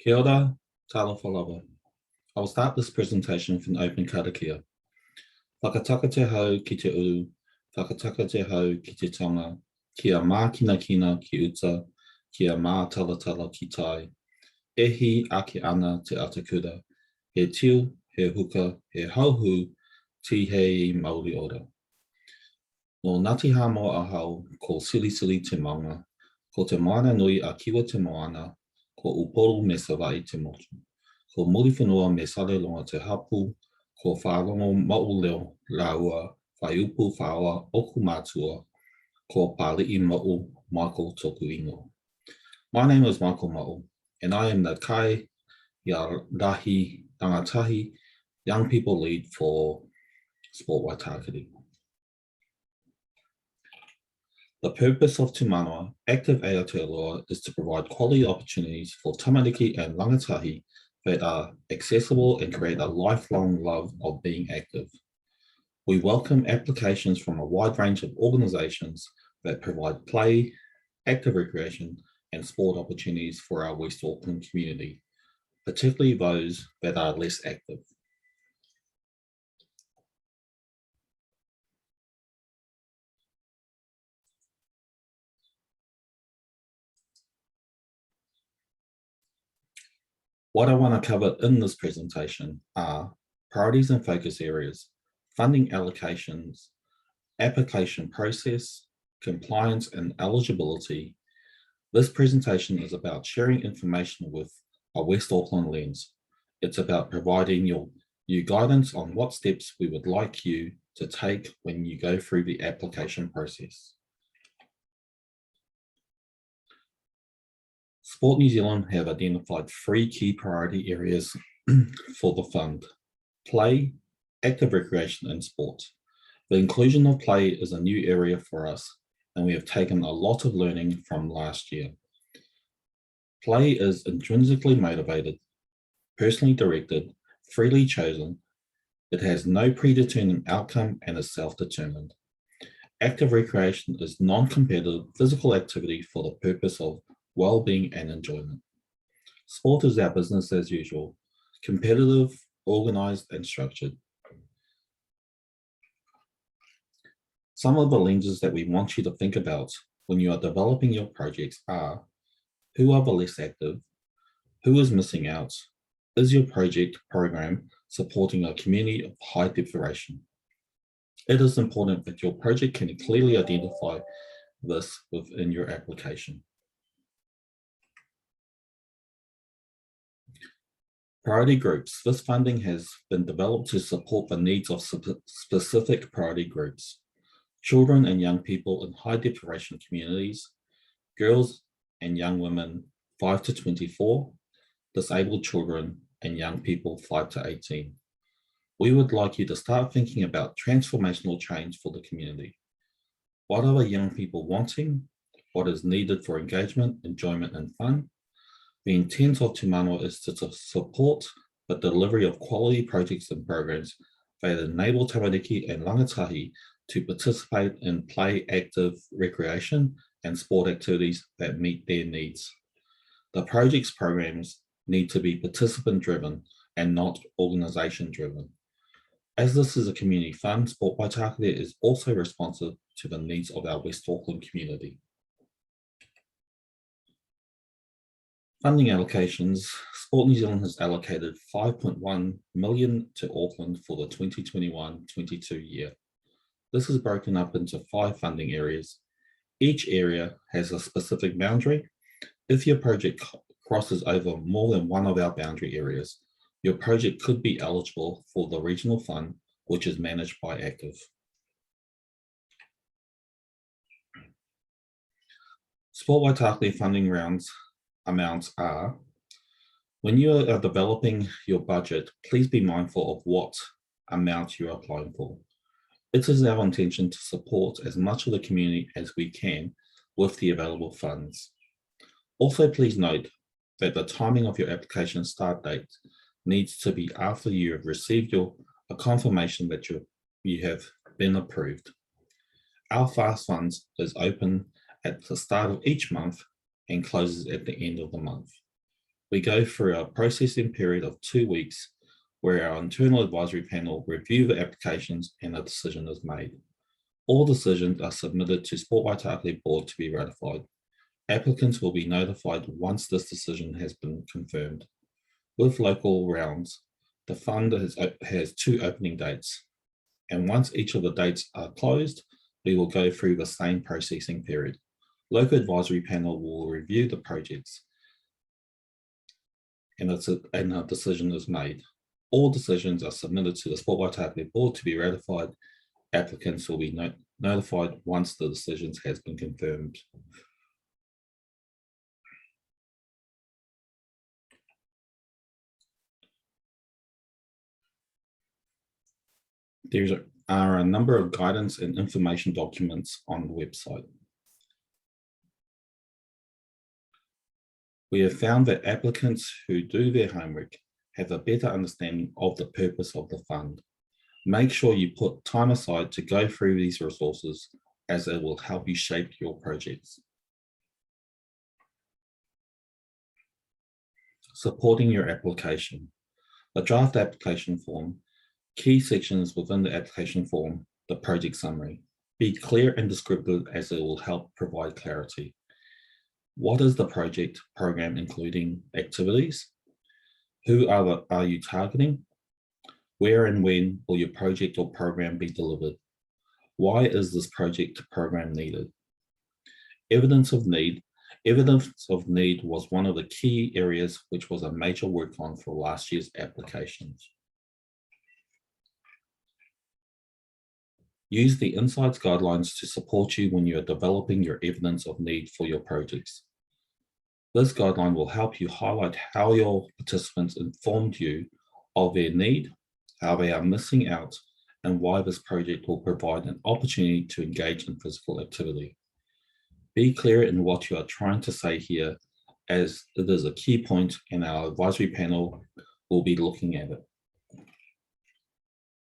Kia ora, talo whalawa. I will start this presentation with an open karakia. Whakataka te hau ki te uru, whakataka te hau ki te tonga, kia mākina kina ki uta, kia mātalatala ki tai. Ehi ake ana te atakura, he tiu, he huka, he hauhu, ti hei Māori ora. No Ngāti Hāmoa ahau, ko sili sili te maunga, ko te moana nui a kiwa te moana, ko uporo me sawai te motu. Ko muri whanua me sare longa te hapu, ko whārongo mau leo laua, whaiupu whaoa oku mātua, ko pāli'i mau Michael toku ingo. My name is Michael Ma'u, and I am the Kai Rahi Rangatahi Young People Lead for Sport Waitakere. The purpose of Te Manawa Active Aotearoa is to provide quality opportunities for tamariki and rangatahi that are accessible and create a lifelong love of being active. We welcome applications from a wide range of organisations that provide play, active recreation, and sport opportunities for our West Auckland community, particularly those that are less active. What I want to cover in this presentation are priorities and focus areas, funding allocations, application process, compliance and eligibility. This presentation is about sharing information with a West Auckland lens. It's about providing you guidance on what steps we would like you to take when you go through the application process. Sport New Zealand have identified 3 key priority areas for the fund: play, active recreation, and sport. The inclusion of play is a new area for us, and we have taken a lot of learning from last year. Play is intrinsically motivated, personally directed, freely chosen. It has no predetermined outcome and is self-determined. Active recreation is non-competitive physical activity for the purpose of well-being and enjoyment. Sport is our business as usual, competitive, organised and structured. Some of the lenses that we want you to think about when you are developing your projects are: who are the less active? Who is missing out? Is your project program supporting a community of high deprivation? It is important that your project can clearly identify this within your application. Priority groups. This funding has been developed to support the needs of specific priority groups: children and young people in high deprivation communities, girls and young women 5 to 24, disabled children and young people 5 to 18. We would like you to start thinking about transformational change for the community. What are the young people wanting? What is needed for engagement, enjoyment and fun? The intent of Te Manawa is to support the delivery of quality projects and programs that enable tamariki and rangatahi to participate in play, active recreation and sport activities that meet their needs. The projects programs need to be participant driven and not organisation driven. As this is a community fund, Sport Waitakere is also responsive to the needs of our West Auckland community. Funding allocations. Sport New Zealand has allocated 5.1 million to Auckland for the 2021-22 year. This is broken up into 5 funding areas. Each area has a specific boundary. If your project crosses over more than one of our boundary areas, your project could be eligible for the regional fund, which is managed by Active. Sport Waitakere funding rounds amounts are: when you are developing your budget, please be mindful of what amount you are applying for. It is our intention to support as much of the community as we can with the available funds. Also, please note that the timing of your application start date needs to be after you have received a confirmation that you have been approved. Our Fast Funds is open at the start of each month and closes at the end of the month. We go through a processing period of 2 weeks where our internal advisory panel review the applications and a decision is made. All decisions are submitted to Sport Waitakere Board to be ratified. Applicants will be notified once this decision has been confirmed. With local rounds, the fund has 2 opening dates, and once each of the dates are closed, we will go through the same processing period. Local advisory panel will review the projects and a decision is made. All decisions are submitted to the Sport Waitakere Board to be ratified. Applicants will be notified once the decisions has been confirmed. There are a number of guidance and information documents on the website. We have found that applicants who do their homework have a better understanding of the purpose of the fund. Make sure you put time aside to go through these resources, as it will help you shape your projects. Supporting your application. The draft application form. Key sections within the application form, the project summary. Be clear and descriptive, as it will help provide clarity. What is the project program, including activities? Who are you targeting? Where and when will your project or program be delivered? Why is this project program needed? Evidence of need. Evidence of need was one of the key areas which was a major work on for last year's applications. Use the Insights guidelines to support you when you are developing your evidence of need for your projects. This guideline will help you highlight how your participants informed you of their need, how they are missing out, and why this project will provide an opportunity to engage in physical activity. Be clear in what you are trying to say here, as it is a key point and our advisory panel will be looking at it.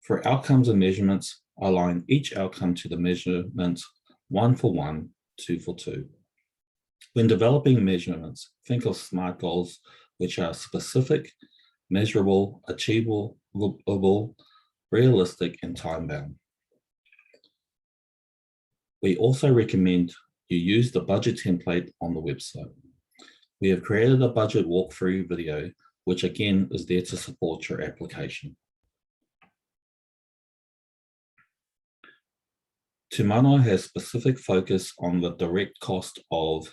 For outcomes and measurements, align each outcome to the measurement 1 for 1, 2 for 2. When developing measurements, think of SMART goals, which are specific, measurable, achievable, realistic, and time-bound. We also recommend you use the budget template on the website. We have created a budget walkthrough video, which again is there to support your application. Te Manawa has specific focus on the direct cost of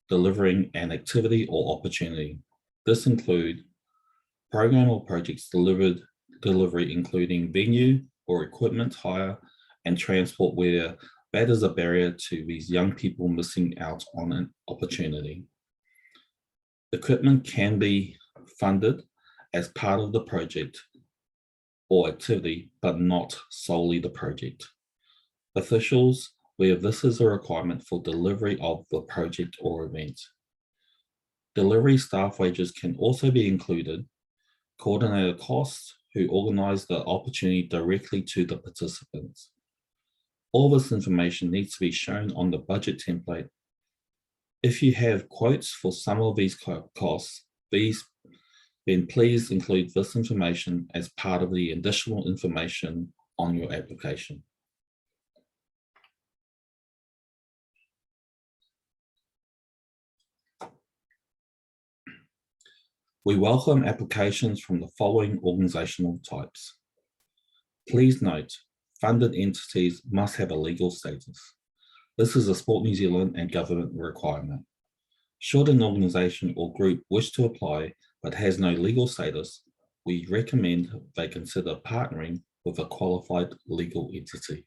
delivering an activity or opportunity. This includes program or projects delivery, including venue or equipment hire and transport, where that is a barrier to these young people missing out on an opportunity. Equipment can be funded as part of the project or activity, but not solely the project. Officials, where this is a requirement for delivery of the project or event. Delivery staff wages can also be included. Coordinator costs, who organize the opportunity directly to the participants. All this information needs to be shown on the budget template. If you have quotes for some of these costs, then please include this information as part of the additional information on your application. We welcome applications from the following organizational types. Please note, funded entities must have a legal status. This is a Sport New Zealand and government requirement. Should an organization or group wish to apply but has no legal status, we recommend they consider partnering with a qualified legal entity.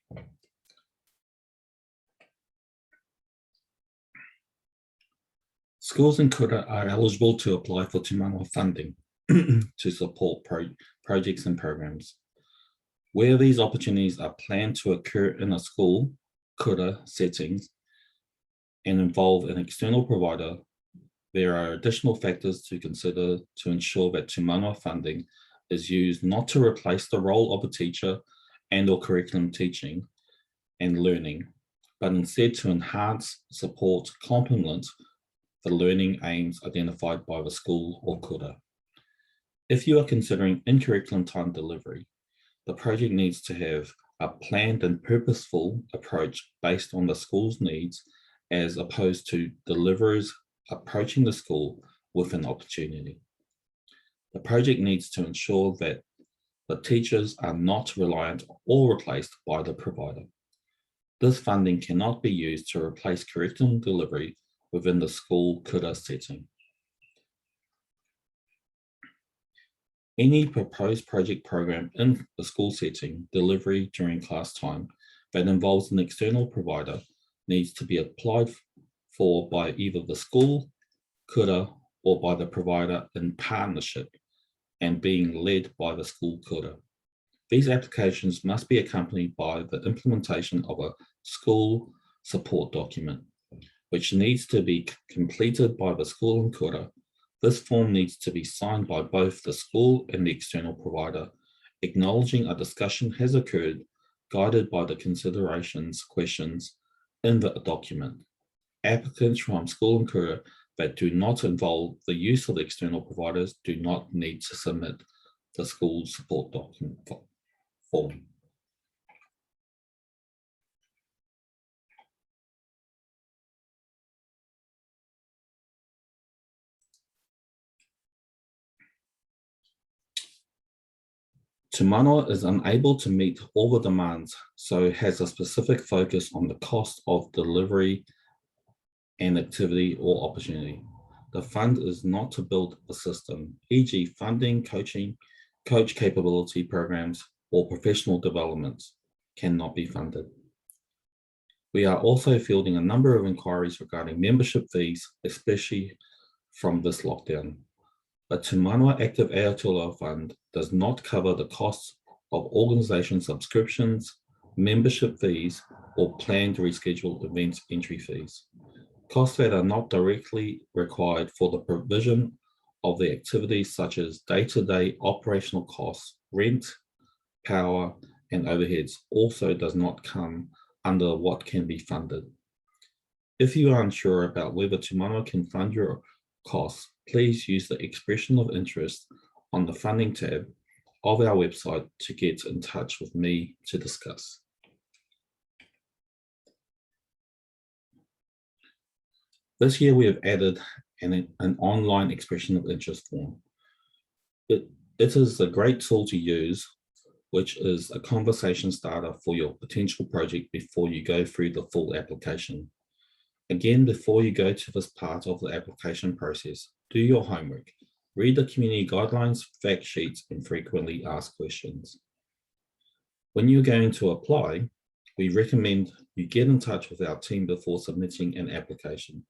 Schools and kura are eligible to apply for Te Manawa funding to support projects and programs. Where these opportunities are planned to occur in a school, kura settings, and involve an external provider, there are additional factors to consider to ensure that Te Manawa funding is used not to replace the role of a teacher and/or curriculum teaching and learning, but instead to enhance, support, complement, the learning aims identified by the school or kura. If you are considering in-curriculum time delivery, the project needs to have a planned and purposeful approach based on the school's needs, as opposed to deliverers approaching the school with an opportunity. The project needs to ensure that the teachers are not reliant or replaced by the provider. This funding cannot be used to replace curriculum delivery within the school kura setting. Any proposed project program in the school setting delivery during class time that involves an external provider needs to be applied for by either the school, kura, or by the provider in partnership and being led by the school kura. These applications must be accompanied by the implementation of a school support document, which needs to be completed by the school and kura. This form needs to be signed by both the school and the external provider, acknowledging a discussion has occurred, guided by the considerations questions in the document. Applicants from school and kura that do not involve the use of external providers do not need to submit the school support document form. Te Manawa is unable to meet all the demands, so has a specific focus on the cost of delivery and activity or opportunity. The fund is not to build a system, e.g. funding, coaching, coach capability programs, or professional developments cannot be funded. We are also fielding a number of inquiries regarding membership fees, especially from this lockdown. The Te Manawa Active Aotearoa Fund does not cover the costs of organisation subscriptions, membership fees, or planned rescheduled events entry fees. Costs that are not directly required for the provision of the activities such as day-to-day operational costs, rent, power, and overheads also does not come under what can be funded. If you are unsure about whether Te Manawa can fund your costs, please use the expression of interest on the funding tab of our website to get in touch with me to discuss. This year we have added an online expression of interest form. It is a great tool to use, which is a conversation starter for your potential project before you go through the full application. Again, before you go to this part of the application process, do your homework. Read the community guidelines, fact sheets, and frequently asked questions. When you're going to apply, we recommend you get in touch with our team before submitting an application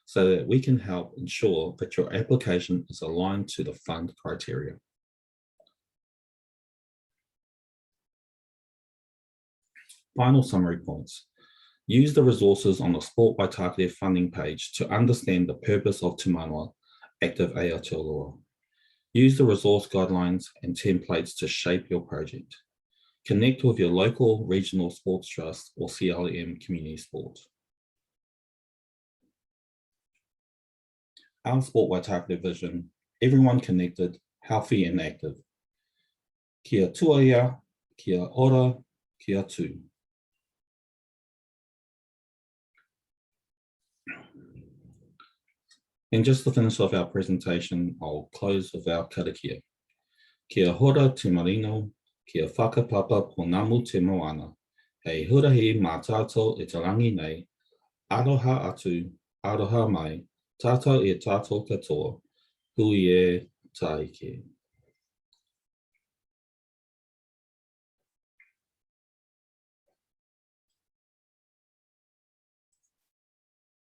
so that we can help ensure that your application is aligned to the fund criteria. Final summary points. Use the resources on the Sport Waitakere funding page to understand the purpose of Te Manawa Active Aotearoa. Use the resource guidelines and templates to shape your project. Connect with your local regional sports trust or CLM community sports. Our Sport Waitakere vision, everyone connected, healthy and active. Kia tuaia, kia ora, kia tu. And just to finish off our presentation, I'll close with our karakia. Kia hora te marino, kia whakapapa ponamu te moana. Hei hurahi mā tātou e tarangi nei, aroha atu, aroha mai, tātou e tātou katoa, hui e taike.